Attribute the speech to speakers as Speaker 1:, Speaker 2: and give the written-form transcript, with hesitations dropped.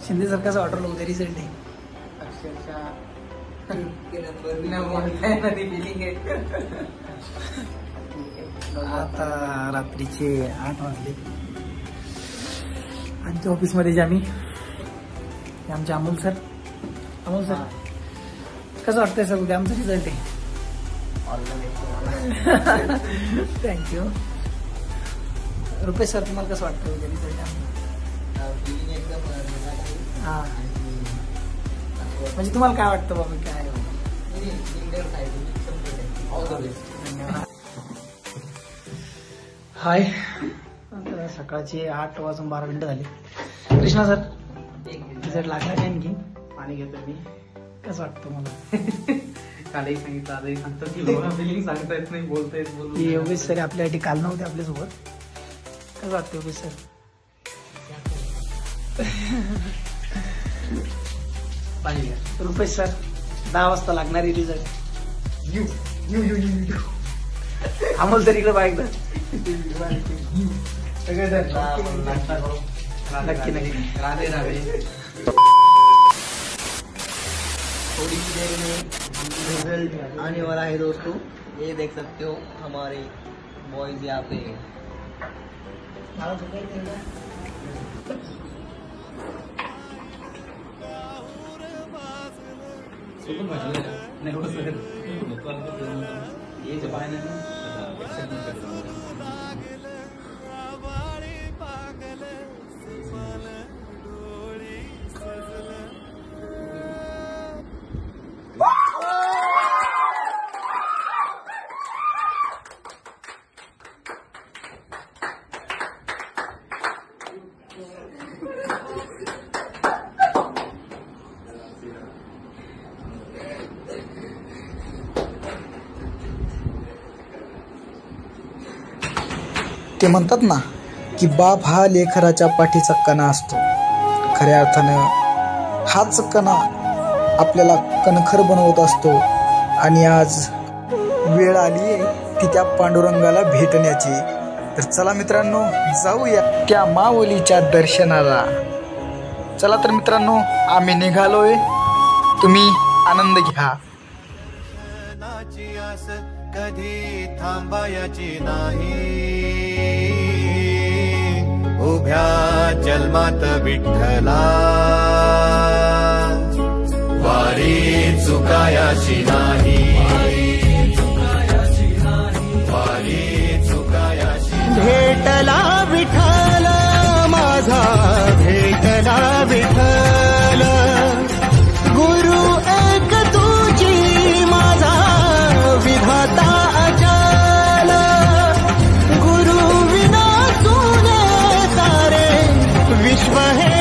Speaker 1: शिंदे सरकारचं वाटलं उद्या रिझल्ट आहे
Speaker 2: अक्षरशः
Speaker 1: आता रात्रीचे 8 वाजले आणि ते ऑफिसमध्ये आम्ही आमचे अमोल सर कसं वाटतंय सर उद्या आमचा रिझल्ट आहे थँक्यू रुपेश सर तुम्हाला कसं वाटतं उद्या रिझल्ट हां म्हणजे तुम्हाला काय वाटतं बाबा काय हाय आता सकाळचे 8 वाजून 12 मिनिटं झाली कृष्णा सर रिझल्ट लागला काय आणखी
Speaker 2: पाणी घेतो मी
Speaker 1: कसं वाटतं मला
Speaker 2: कालही सांगितलं आजही सांगतो की फिलिंग सांगता येत नाही बोलता येत बोलू
Speaker 1: योगेश सर आपल्यासाठी काल नव्हते आपल्यासोबत कसं वाटतं योगेश सर
Speaker 2: पाणी घ्या
Speaker 1: रुपेश सर 10 वाजता लागणारी रिझल्ट अमोल सर इकडे बाईक नक्की
Speaker 2: राधे राधे
Speaker 3: थोड़ी ही देर में रिजल्ट आने वाला है दोस्तों। ये देख सकते हो हमारे बॉयज यहाँ पे
Speaker 2: ये जब आए ना
Speaker 1: ते म्हणतात ना की बाप हा लेकराच्या पाठीचा कणा असतो खऱ्या अर्थानं हाच कणा आपल्याला कणखर बनवत असतो आणि आज वेळ आली आहे ती त्या पांडुरंगाला भेटण्याची तर चला मित्रांनो जाऊया त्या माऊलीच्या दर्शनाला चला तर मित्रांनो आम्ही निघालोय तुम्ही आनंद घ्या
Speaker 4: कधी थांबायची नाही उभ्या जन्मात विठ्ठला वारी चुकायाची नाही वारी चुकायाची भेटला विठ्ठल माझा भेटला विठ्ठल गुरु एक तुझी माझा विधाता अचल गुरु विना तुने सारे विश्व हे